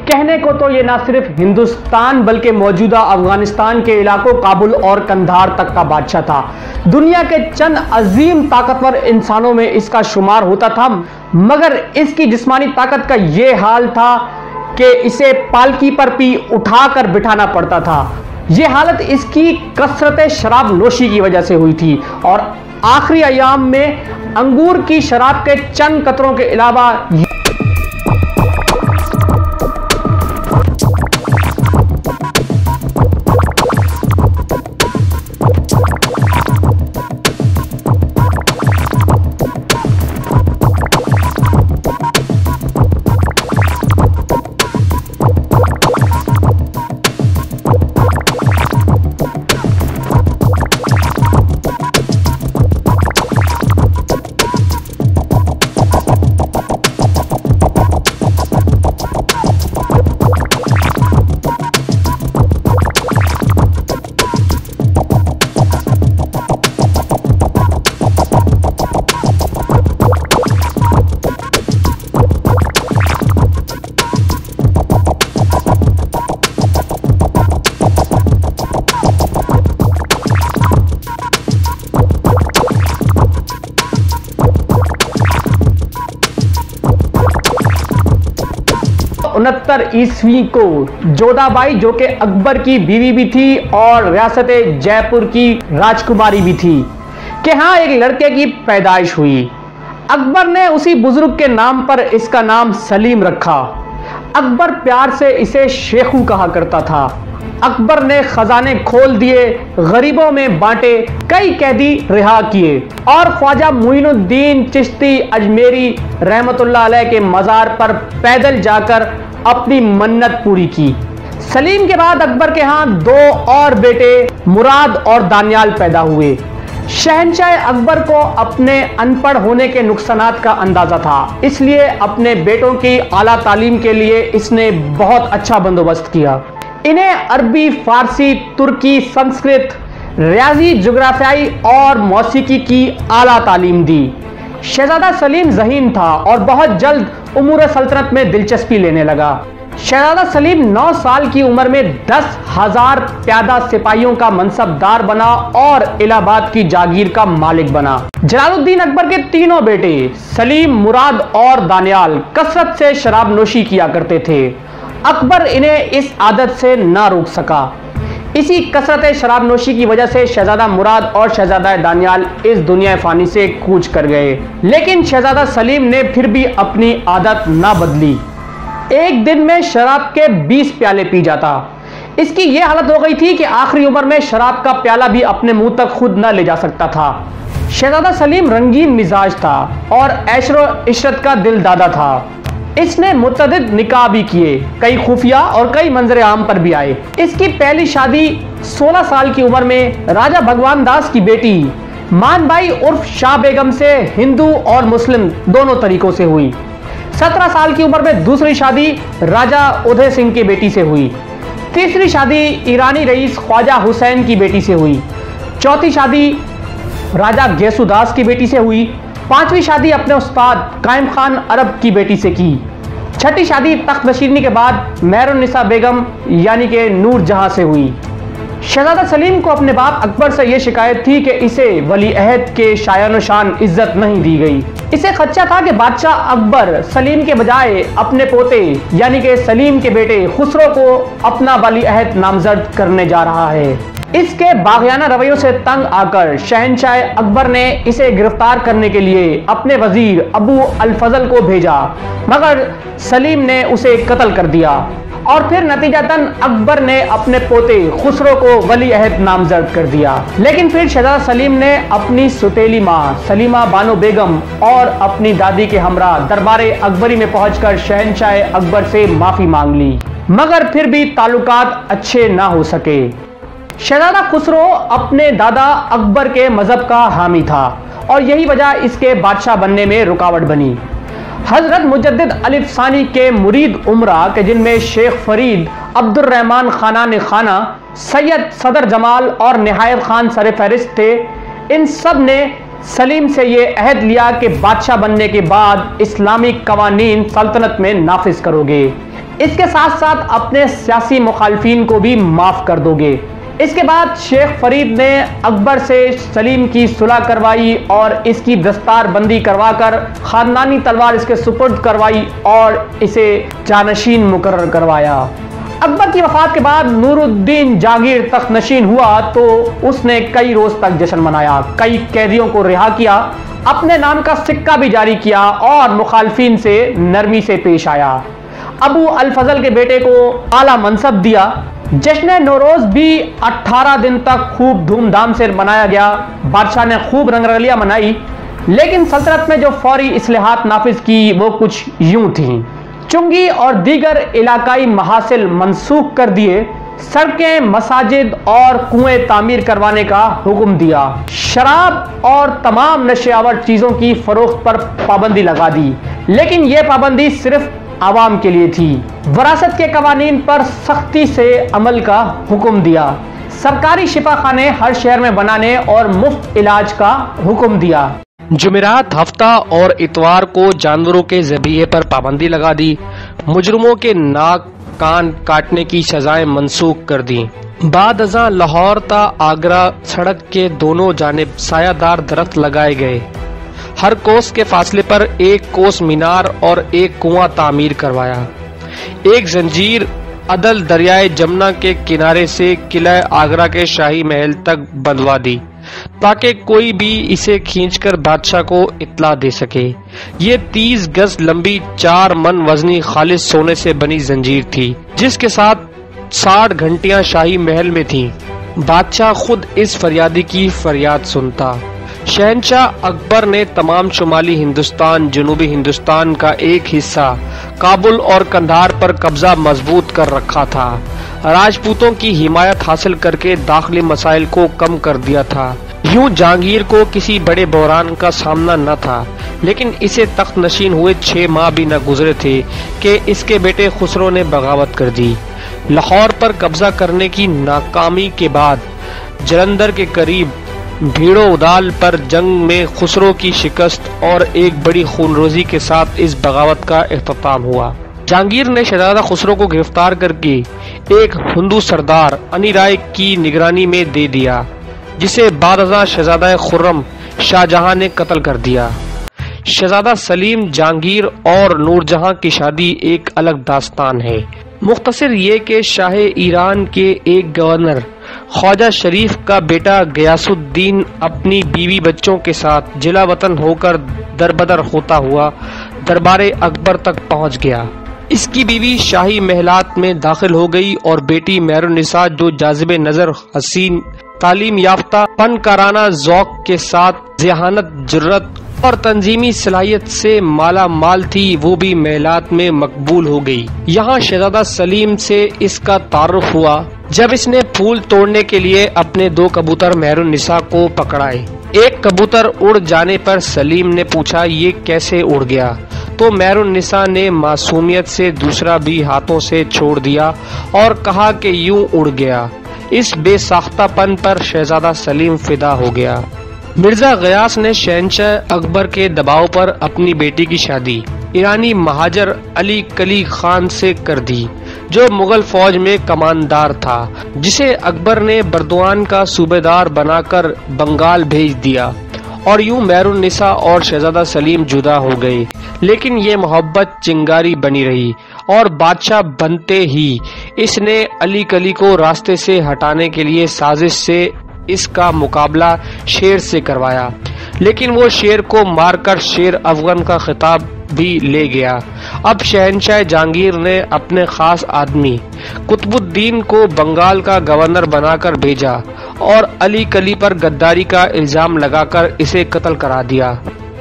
کہنے کو تو یہ نہ صرف ہندوستان بلکہ موجودہ افغانستان کے علاقوں کابل اور قندھار تک کا بادشاہ تھا۔ دنیا کے چند عظیم طاقتور انسانوں میں اس کا شمار ہوتا تھا، مگر اس کی جسمانی طاقت کا یہ حال تھا کہ اسے پالکی پر بھی اٹھا کر بٹھانا پڑتا تھا۔ یہ حالت اس کی کثرت شراب نوشی کی وجہ سے ہوئی تھی، اور آخری ایام میں انگور کی شراب کے چند قطروں کے علاوہ عیسوی کو جودھا بائی جو کہ اکبر کی بیوی بھی تھی اور ریاست جے پور کی راجکماری بھی تھی کہ ہاں ایک لڑکے کی پیدائش ہوئی۔ اکبر نے اسی بزرگ کے نام پر اس کا نام سلیم رکھا۔ اکبر پیار سے اسے شیخو کہا کرتا تھا۔ اکبر نے خزانے کھول دیے، غریبوں میں بانٹے، کئی قیدی رہا کیے، اور خواجہ معین الدین چشتی اجمیری رحمت اللہ علیہ کے مزار پر پیدل جا کر اپنی منت پوری کی۔ سلیم کے بعد اکبر کے ہاں دو اور بیٹے مراد اور دانیال پیدا ہوئے۔ شہنشاہ اکبر کو اپنے ان پڑھ ہونے کے نقصانات کا اندازہ تھا، اس لیے اپنے بیٹوں کی اعلیٰ تعلیم کے لیے اس نے بہت اچھا بندوبست کیا۔ انہیں عربی، فارسی، ترکی، سنسکرت، ریاضی، جغرافیائی اور موسیقی کی اعلیٰ تعلیم دی۔ شہزادہ سلیم ذہین تھا اور بہت جلد امور سلطنت میں دلچسپی لینے لگا۔ شہزادہ سلیم 9 سال کی عمر میں 10,000 پیادہ سپاہیوں کا منصب دار بنا اور الہ آباد کی جاگیر کا مالک بنا۔ جلال الدین اکبر کے تینوں بیٹے سلیم، مراد اور دانیال کثرت سے شراب نوشی کیا کرتے تھے۔ اکبر انہیں اس عادت سے نہ روک سکا۔ اسی کثرت شراب نوشی کی وجہ سے شہزادہ مراد اور شہزادہ دانیال اس دنیا فانی سے کوچ کر گئے، لیکن شہزادہ سلیم نے پھر بھی اپنی عادت نہ بدلی۔ ایک دن میں شراب کے 20 پیالے پی جاتا۔ اس کی یہ حالت ہو گئی تھی کہ آخری عمر میں شراب کا پیالہ بھی اپنے منہ تک خود نہ لے جا سکتا تھا۔ شہزادہ سلیم رنگین مزاج تھا اور عیش و عشرت کا دل دادا تھا۔ اس نے متعدد نکاح بھی کیے، کئی خفیہ اور کئی منظر عام پر بھی آئے۔ اس کی پہلی شادی 16 سال کی عمر میں راجہ بھگوان داس کی بیٹی مان بائی عرف شاہ بیگم سے ہندو اور مسلم دونوں طریقوں سے ہوئی۔ 17 سال کی عمر میں دوسری شادی راجہ ادھے سنگھ کی بیٹی سے ہوئی۔ تیسری شادی ایرانی رئیس خواجہ حسین کی بیٹی سے ہوئی۔ چوتھی شادی راجہ گیسو داس کی بیٹی سے ہوئی۔ پانچویں شادی اپنے استاد قائم خان عرب کی بیٹی سے کی۔ چھٹی شادی تخت نشینی کے بعد مہر النساء بیگم یعنی کہ نور جہاں سے ہوئی۔ شہزادہ سلیم کو اپنے باپ اکبر سے یہ شکایت تھی کہ اسے ولی عہد کے شایان و شان عزت نہیں دی گئی۔ اسے خدشہ تھا کہ بادشاہ اکبر سلیم کے بجائے اپنے پوتے یعنی کہ سلیم کے بیٹے خسرو کو اپنا ولی عہد نامزد کرنے جا رہا ہے۔ اس کے باغیانہ رویوں سے تنگ آ کر شہنشاہ اکبر نے اسے گرفتار کرنے کے لیے اپنے وزیر ابو الفضل کو بھیجا، مگر سلیم نے اسے قتل کر دیا، اور پھر نتیجتاً اکبر نے اپنے پوتے خسرو کو ولی عہد نامزد کر دیا۔ لیکن پھر شہزادہ سلیم نے اپنی سوتیلی ماں سلیمہ بانو بیگم اور اپنی دادی کے ہمراہ دربار اکبری میں پہنچ کر شہنشاہ اکبر سے معافی مانگ لی، مگر پھر بھی تعلقات اچھے نہ ہو سکے۔ شہزادہ خسرو اپنے دادا اکبر کے مذہب کا حامی تھا اور یہی وجہ اس کے بادشاہ بننے میں رکاوٹ بنی۔ حضرت مجدد الف ثانی کے مرید عمرہ کے جن میں شیخ فرید، عبد الرحمن خانان خانہ، سید صدر جمال اور نہایت خان سر فہرست تھے۔ ان سب نے سلیم سے یہ عہد لیا کہ بادشاہ بننے کے بعد اسلامی قوانین سلطنت میں نافذ کرو گے۔ اس کے ساتھ ساتھ اپنے سیاسی مخالفین کو بھی معاف کر دو گے۔ اس کے بعد شیخ فرید نے اکبر سے سلیم کی صلح کروائی اور اس کی دستار بندی کروا کر خاندانی تلوار اس کے سپرد کروائی اور اسے جانشین مقرر کروایا۔ اکبر کی وفات کے بعد نور الدین جہانگیر تخت نشین ہوا تو اس نے کئی روز تک جشن منایا، کئی قیدیوں کو رہا کیا، اپنے نام کا سکہ بھی جاری کیا اور مخالفین سے نرمی سے پیش آیا۔ ابو الفضل کے بیٹے کو اعلیٰ منصب دیا۔ جشن نوروز بھی 18 دن تک خوب دھوم دھام سے منایا گیا۔ بادشاہ نے خوب رنگ رلیاں منائی، لیکن سلطنت میں جو فوری اصلاحات نافذ کی وہ کچھ یوں تھیں۔ چنگی اور دیگر علاقائی محاصل منسوخ کر دیے، سڑکیں، مساجد اور کنویں تعمیر کروانے کا حکم دیا، شراب اور تمام نشے آور چیزوں کی فروخت پر پابندی لگا دی، لیکن یہ پابندی صرف عوام کے لیے تھی۔ وراثت کے قوانین پر سختی سے عمل کا حکم دیا، سرکاری شفا خانے ہر شہر میں بنانے اور مفت علاج کا حکم دیا۔ جمعرات، ہفتہ اور اتوار کو جانوروں کے ذبیحے پر پابندی لگا دی۔ مجرموں کے ناک کان کاٹنے کی سزائیں منسوخ کر دیں۔ بعد ازاں لاہور تا آگرہ سڑک کے دونوں جانب سایہ دار درخت لگائے گئے۔ ہر کوس کے فاصلے پر ایک کوس مینار اور ایک کنواں تعمیر کروایا۔ ایک زنجیر عدل دریائے جمنا کے کنارے سے قلعہ آگرہ کے شاہی محل تک بندھوا دی تاکہ کوئی بھی اسے کھینچ کر بادشاہ کو اطلاع دے سکے۔ یہ 30 گز لمبی 4 من وزنی خالص سونے سے بنی زنجیر تھی جس کے ساتھ 60 گھنٹیاں شاہی محل میں تھیں۔ بادشاہ خود اس فریادی کی فریاد سنتا۔ شہنشاہ اکبر نے تمام شمالی ہندوستان، جنوبی ہندوستان کا ایک حصہ کابل اور قندھار پر قبضہ مضبوط کر رکھا تھا۔ راجپوتوں کی حمایت حاصل کر کے داخلی مسائل کو کم کر دیا تھا۔ یوں جہانگیر کو کسی بڑے بحران کا سامنا نہ تھا، لیکن اسے تخت نشین ہوئے 6 ماہ بھی نہ گزرے تھے کہ اس کے بیٹے خسرو نے بغاوت کر دی۔ لاہور پر قبضہ کرنے کی ناکامی کے بعد جلندھر کے قریب بھیڑو ادال پر جنگ میں خسرو کی شکست اور ایک بڑی خونریزی کے ساتھ اس بغاوت کا اختتام ہوا۔ جہانگیر نے شہزادہ خسرو کو گرفتار کر کے ایک ہندو سردار انی رائے کی نگرانی میں دے دیا، جسے بعد ازاں شہزادہ خرم شاہ جہاں نے قتل کر دیا۔ شہزادہ سلیم، جہانگیر اور نور جہاں کی شادی ایک الگ داستان ہے۔ مختصر یہ کہ شاہ ایران کے ایک گورنر خواجہ شریف کا بیٹا غیاث الدین اپنی بیوی بچوں کے ساتھ جلا وطن ہو کر دربدر ہوتا ہوا دربار اکبر تک پہنچ گیا۔ اس کی بیوی شاہی محلات میں داخل ہو گئی اور بیٹی مہر النساء جو جاذب نظر، حسین، تعلیم یافتہ، فنکارانہ ذوق کے ساتھ ذہانت، جرأت اور تنظیمی صلاحیت سے مالا مال تھی، وہ بھی محلات میں مقبول ہو گئی۔ یہاں شہزادہ سلیم سے اس کا تعارف ہوا جب اس نے پھول توڑنے کے لیے اپنے 2 کبوتر مہر النساء کو پکڑائے۔ ایک کبوتر اڑ جانے پر سلیم نے پوچھا یہ کیسے اڑ گیا، تو مہر النساء نے معصومیت سے دوسرا بھی ہاتھوں سے چھوڑ دیا اور کہا کہ یوں اڑ گیا۔ اس بے ساختہ پن پر شہزادہ سلیم فدا ہو گیا۔ مرزا غیاث نے شہنشاہ اکبر کے دباؤ پر اپنی بیٹی کی شادی ایرانی مہاجر علی کلی خان سے کر دی، جو مغل فوج میں کماندار تھا، جسے اکبر نے بردوان کا صوبیدار بنا کر بنگال بھیج دیا، اور یوں مہر النساء اور شہزادہ سلیم جدا ہو گئے۔ لیکن یہ محبت چنگاری بنی رہی اور بادشاہ بنتے ہی اس نے علی کلی کو راستے سے ہٹانے کے لیے سازش سے اس کا مقابلہ شیر سے کروایا، لیکن وہ شیر کو مار کر شیر افغان کا خطاب بھی لے گیا۔ اب شہنشاہ جہانگیر نے اپنے خاص آدمی قطب الدین کو بنگال کا گورنر بنا کر بھیجا اور علی کلی پر غداری کا الزام لگا کر اسے قتل کرا دیا۔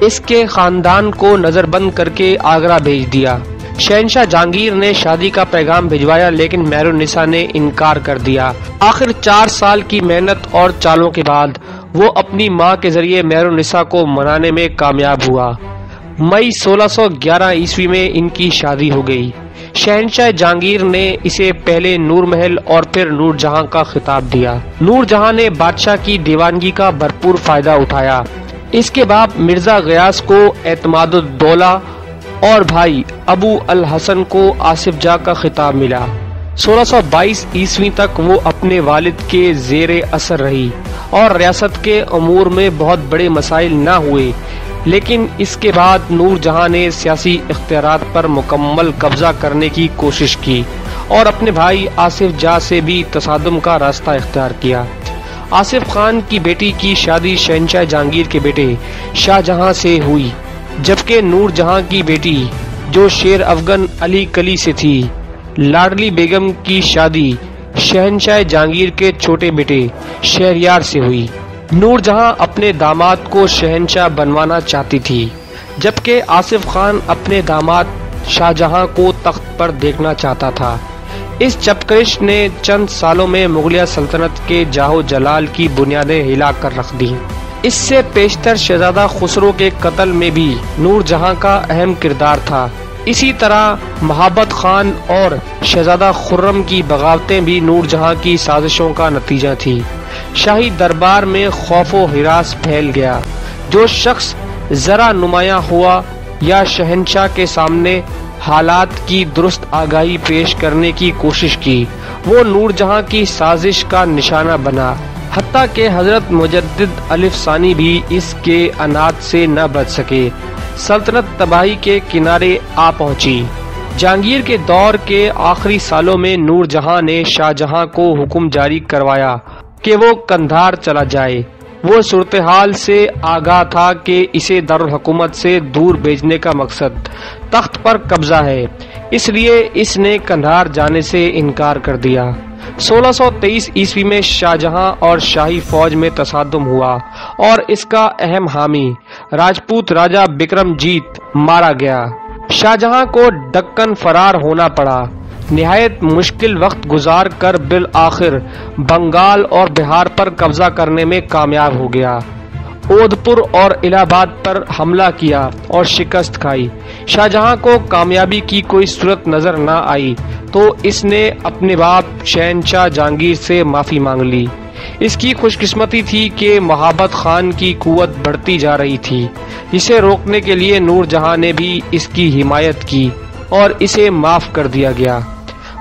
اس کے خاندان کو نظر بند کر کے آگرہ بھیج دیا۔ شہنشاہ جہانگیر نے شادی کا پیغام بھجوایا، لیکن مہر النساء نے انکار کر دیا۔ آخر 4 سال کی محنت اور چالوں کے بعد وہ اپنی ماں کے ذریعے مہر النساء کو منانے میں کامیاب ہوا۔ مئی 1611 عیسوی میں ان کی شادی ہو گئی۔ شہنشاہ جہانگیر نے اسے پہلے نور محل اور پھر نور جہاں کا خطاب دیا۔ نور جہاں نے بادشاہ کی دیوانگی کا بھرپور فائدہ اٹھایا۔ اس کے بعد مرزا غیاث کو اعتماد الدولہ اور بھائی ابو الحسن کو آصف جاہ کا خطاب ملا۔ 1622 عیسوی تک وہ اپنے والد کے زیر اثر رہی اور ریاست کے امور میں بہت بڑے مسائل نہ ہوئے، لیکن اس کے بعد نور جہاں نے سیاسی اختیارات پر مکمل قبضہ کرنے کی کوشش کی اور اپنے بھائی آصف جاہ سے بھی تصادم کا راستہ اختیار کیا۔ آصف خان کی بیٹی کی شادی شہنشاہ جہانگیر کے بیٹے شاہ جہاں سے ہوئی، جبکہ نور جہاں کی بیٹی جو شیر افغن علی کلی سے تھی، لاڈلی بیگم کی شادی شہنشاہ جہانگیر کے چھوٹے بیٹے شہریار سے ہوئی۔ نور جہاں اپنے داماد کو شہنشاہ بنوانا چاہتی تھی، جبکہ آصف خان اپنے داماد شاہ جہاں کو تخت پر دیکھنا چاہتا تھا۔ اس چپکرش نے چند سالوں میں مغلیہ سلطنت کے جاہ و جلال کی بنیادیں ہلا کر رکھ دیں۔ اس سے پیشتر شہزادہ خسرو کے قتل میں بھی نور جہاں کا اہم کردار تھا۔ اسی طرح محبت خان اور شہزادہ خرم کی بغاوتیں بھی نور جہاں کی سازشوں کا نتیجہ تھی۔ شاہی دربار میں خوف و ہراس پھیل گیا۔ جو شخص ذرا نمایاں ہوا یا شہنشاہ کے سامنے حالات کی درست آگاہی پیش کرنے کی کوشش کی، وہ نور جہاں کی سازش کا نشانہ بنا، حتیٰ کہ حضرت مجدد الف ثانی بھی اس کے انات سے نہ بچ سکے۔ سلطنت تباہی کے کنارے آ پہنچی۔ جہانگیر کے دور کے آخری سالوں میں نور جہاں نے شاہ جہاں کو حکم جاری کروایا کہ وہ قندھار چلا جائے۔ وہ صورتحال سے آگاہ تھا کہ اسے دارالحکومت سے دور بھیجنے کا مقصد تخت پر قبضہ ہے، اس لیے اس نے قندھار جانے سے انکار کر دیا۔ 1623 عیسوی میں شاہ جہاں اور شاہی فوج میں تصادم ہوا اور اس کا اہم حامی راجپوت راجہ بکرم جیت مارا گیا۔ شاہ جہاں کو دکن فرار ہونا پڑا۔ نہایت مشکل وقت گزار کر بالآخر بنگال اور بہار پر قبضہ کرنے میں کامیاب ہو گیا۔ اودھپور اور الہ آباد پر حملہ کیا اور شکست کھائی۔ شاہ جہاں کو کامیابی کی کوئی صورت نظر نہ آئی تو اس نے اپنے باپ شہنشاہ جہانگیر سے معافی مانگ لی۔ اس کی خوش قسمتی تھی کہ محبت خان کی قوت بڑھتی جا رہی تھی، جسے روکنے کے لیے نور جہاں نے بھی اس کی حمایت کی اور اسے معاف کر دیا گیا۔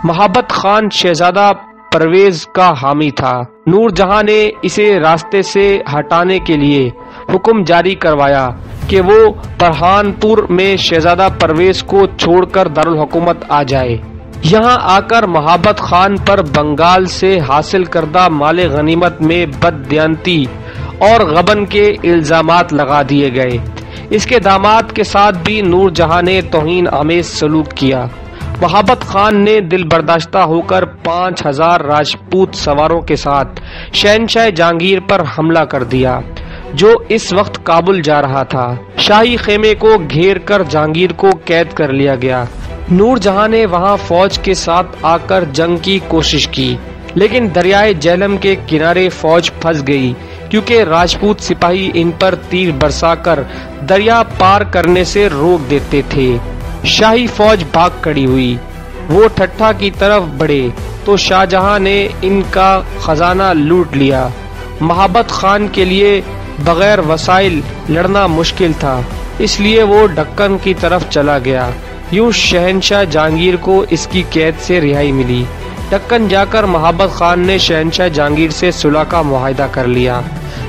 محبت خان شہزادہ پرویز کا حامی تھا۔ نور جہاں نے اسے راستے سے ہٹانے کے لیے حکم جاری کروایا کہ وہ برہان پور میں شہزادہ پرویز کو چھوڑ کر دارالحکومت آ جائے۔ یہاں آ کر محبت خان پر بنگال سے حاصل کردہ مال غنیمت میں بددیانتی اور غبن کے الزامات لگا دیے گئے۔ اس کے داماد کے ساتھ بھی نور جہاں نے توہین آمیز سلوک کیا۔ محبت خان نے دل برداشتہ ہو کر 5000 راجپوت سواروں کے ساتھ شہنشاہ جہانگیر پر حملہ کر دیا، جو اس وقت کابل جا رہا تھا۔ شاہی خیمے کو گھیر کر جہانگیر کو قید کر لیا گیا۔ نور جہاں نے وہاں فوج کے ساتھ آ کر جنگ کی کوشش کی، لیکن دریائے جہلم کے کنارے فوج پھنس گئی کیونکہ راجپوت سپاہی ان پر تیر برسا کر دریا پار کرنے سے روک دیتے تھے۔ شاہی فوج بھاگ کھڑی ہوئی۔ وہ ٹھٹھا کی طرف بڑھے تو شاہ جہاں نے ان کا خزانہ لوٹ لیا۔ محبت خان کے لیے بغیر وسائل لڑنا مشکل تھا، اس لیے وہ دکن کی طرف چلا گیا۔ یوں شہنشاہ جہانگیر کو اس کی قید سے رہائی ملی۔ دکن جا کر محبت خان نے شہنشاہ جہانگیر سے صلح کا معاہدہ کر لیا۔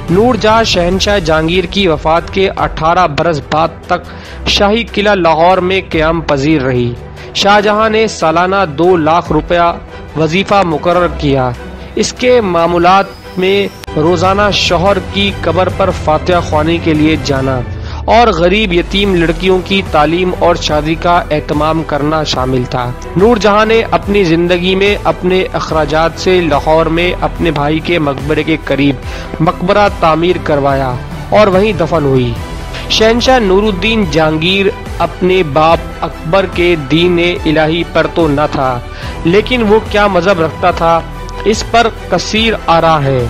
نور جہاں شہنشاہ جہانگیر کی وفات کے 18 برس بعد تک شاہی قلعہ لاہور میں قیام پذیر رہی۔ شاہ جہاں نے سالانہ 2 لاکھ روپیہ وظیفہ مقرر کیا۔ اس کے معمولات میں روزانہ شوہر کی قبر پر فاتحہ خوانی کے لیے جانا اور غریب یتیم لڑکیوں کی تعلیم اور شادی کا اہتمام کرنا شامل تھا۔ نور جہاں نے اپنی زندگی میں اپنے اخراجات سے لاہور میں اپنے بھائی کے مقبرے کے قریب مقبرہ تعمیر کروایا اور وہیں دفن ہوئی۔ شہنشاہ نور الدین جہانگیر اپنے باپ اکبر کے دین الہی پر تو نہ تھا، لیکن وہ کیا مذہب رکھتا تھا اس پر کثیر آراء ہے۔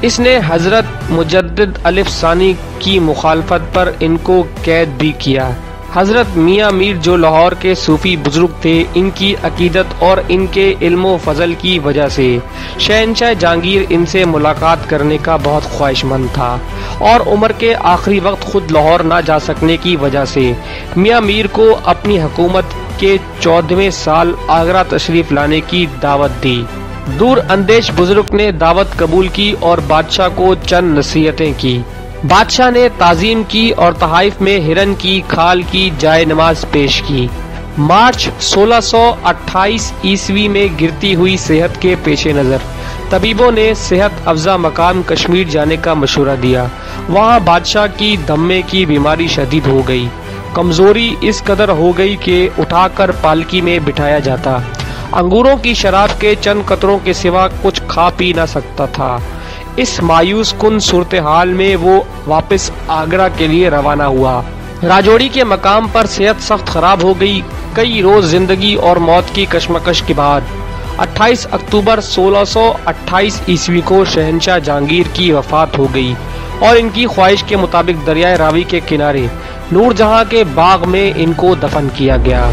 اس نے حضرت مجدد الف ثانی کی مخالفت پر ان کو قید بھی کیا۔ حضرت میاں میر جو لاہور کے صوفی بزرگ تھے، ان کی عقیدت اور ان کے علم و فضل کی وجہ سے شہنشاہ جہانگیر ان سے ملاقات کرنے کا بہت خواہش مند تھا، اور عمر کے آخری وقت خود لاہور نہ جا سکنے کی وجہ سے میاں میر کو اپنی حکومت کے 14ویں سال آگرہ تشریف لانے کی دعوت دی۔ دور اندیش بزرگ نے دعوت قبول کی اور بادشاہ کو چند نصیحتیں کی۔ بادشاہ نے تعظیم کی اور تحائف میں ہرن کی کھال کی جائے نماز پیش کی۔ مارچ 1628 عیسوی میں گرتی ہوئی صحت کے پیش نظر طبیبوں نے صحت افزا مقام کشمیر جانے کا مشورہ دیا۔ وہاں بادشاہ کی دمے کی بیماری شدید ہو گئی، کمزوری اس قدر ہو گئی کہ اٹھا کر پالکی میں بٹھایا جاتا، انگوروں کی شراب کے چند قطروں کے سوا کچھ کھا پی نہ سکتا تھا۔ اس مایوس کن صورتحال میں وہ واپس آگرہ کے لیے روانہ ہوا۔ راجوڑی کے مقام پر صحت سخت خراب ہو گئی۔ کئی روز زندگی اور موت کی کشمکش کے بعد 28 اکتوبر 1628 عیسوی کو شہنشاہ جہانگیر کی وفات ہو گئی اور ان کی خواہش کے مطابق دریائے راوی کے کنارے نور جہاں کے باغ میں ان کو دفن کیا گیا۔